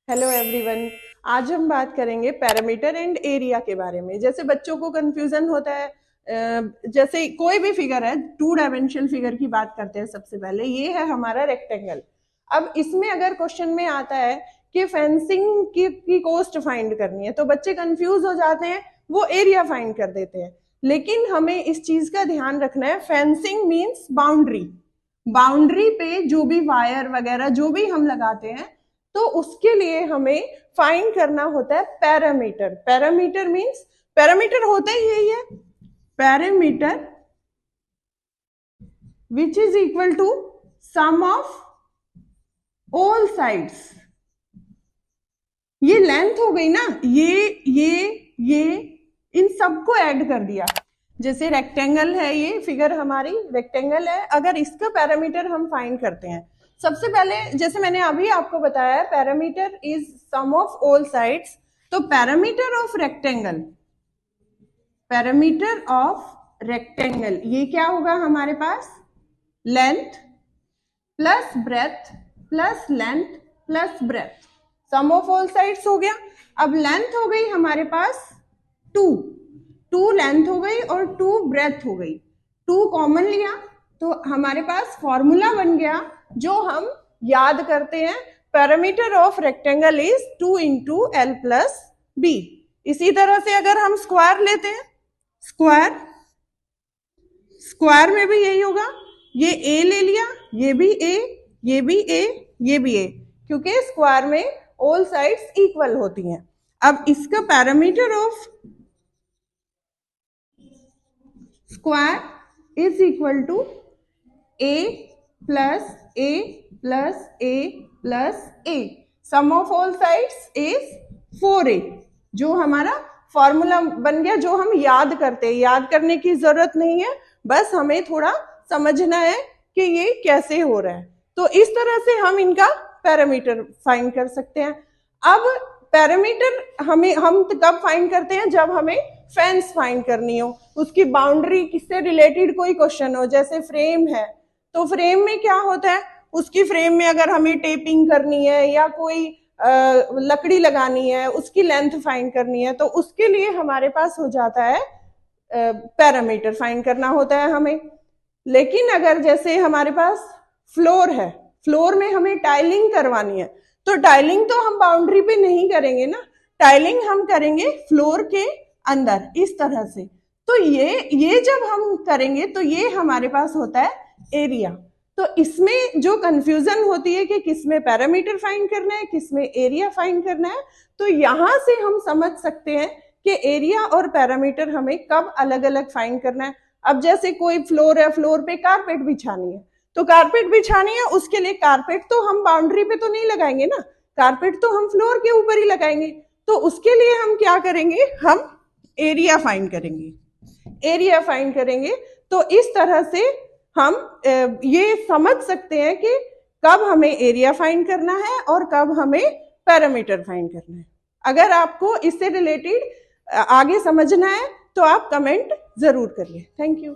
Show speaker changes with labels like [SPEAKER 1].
[SPEAKER 1] Hello everyone. आज हम बात करेंगे पैरामीटर एंड एरिया के बारे में। जैसे बच्चों को कंफ्यूजन होता है, जैसे कोई भी फिगर है, टू डायमेंशनल फिगर की बात करते हैं। सबसे पहले ये है हमारा रेक्टेंगल। अब इसमें अगर क्वेश्चन में आता है कि फेंसिंग की कॉस्ट फाइंड करनी है तो बच्चे कंफ्यूज हो जाते हैं, वो एरिया फाइंड कर देते हैं। लेकिन हमें इस चीज का ध्यान रखना है, फेंसिंग मीन्स बाउंड्री। बाउंड्री पे जो भी वायर वगैरह जो भी हम लगाते हैं तो उसके लिए हमें फाइंड करना होता है पैरामीटर। पैरामीटर मींस, पैरामीटर होता ही यही है, parameter which is equal to sum of all sides. ये लेंथ हो गई ना, ये इन सबको ऐड कर दिया। जैसे रेक्टेंगल है, ये फिगर हमारी रेक्टेंगल है, अगर इसका पैरामीटर हम फाइंड करते हैं सबसे पहले, जैसे मैंने अभी आपको बताया perimeter is sum of all sides, तो perimeter of rectangle, perimeter of rectangle ये क्या होगा हमारे पास, length plus breadth plus length plus breadth, sum of all sides हो गया। अब लेंथ हो गई हमारे पास 2 लेंथ हो गई और 2 ब्रेथ हो गई। 2 कॉमन लिया तो हमारे पास फॉर्मूला बन गया जो हम याद करते हैं, parameter of rectangle is 2 into L plus B. इसी तरह से अगर हम स्क्वायर लेते हैं, स्क्वायर में भी यही होगा, ये ए ले लिया, ये भी ए, ये भी ए, ये भी ए, क्योंकि स्क्वायर में ऑल साइड्स इक्वल होती हैं। अब इसका parameter of square is equal to A plus A plus A plus A, sum of all sides is 4a, जो हमारा फॉर्मूला बन गया, जो हम याद करते हैं। याद करने की जरूरत नहीं है, बस हमें थोड़ा समझना है कि ये कैसे हो रहा है। तो इस तरह से हम इनका पैरामीटर फाइंड कर सकते हैं। अब पैरामीटर हम कब फाइंड करते हैं, जब हमें फेंस फाइंड करनी हो, उसकी बाउंड्री किससे रिलेटेड कोई क्वेश्चन हो। जैसे फ्रेम है तो फ्रेम में क्या होता है, उसकी फ्रेम में अगर हमें टेपिंग करनी है या कोई लकड़ी लगानी है, उसकी लेंथ फाइंड करनी है, तो उसके लिए हमारे पास हो जाता है पैरामीटर फाइंड करना होता है हमें। लेकिन अगर जैसे हमारे पास फ्लोर है, फ्लोर में हमें टाइलिंग करवानी है, तो टाइलिंग तो हम बाउंड्री पे नहीं करेंगे ना, टाइलिंग हम करेंगे फ्लोर के अंदर इस तरह से। तो ये जब हम करेंगे तो ये हमारे पास होता है एरिया। तो इसमें जो कंफ्यूजन होती है कि किसमें पैरामीटर फाइंड करना है, किसमें एरिया फाइंड करना है, तो यहां से हम समझ सकते हैं कि एरिया और पैरामीटर हमें कब अलग अलग फाइंड करना है। अब जैसे कोई फ्लोर है, फ्लोर पे कारपेट बिछानी है, तो कारपेट बिछानी है, उसके लिए कारपेट तो हम बाउंड्री पे तो नहीं लगाएंगे ना, कारपेट तो हम फ्लोर के ऊपर ही लगाएंगे। तो उसके लिए हम क्या करेंगे, हम एरिया फाइंड करेंगे, एरिया फाइंड करेंगे। तो इस तरह से हम ये समझ सकते हैं कि कब हमें एरिया फाइंड करना है और कब हमें पैरामीटर फाइंड करना है। अगर आपको इससे रिलेटेड आगे समझना है तो आप कमेंट जरूर करिए। Thank you.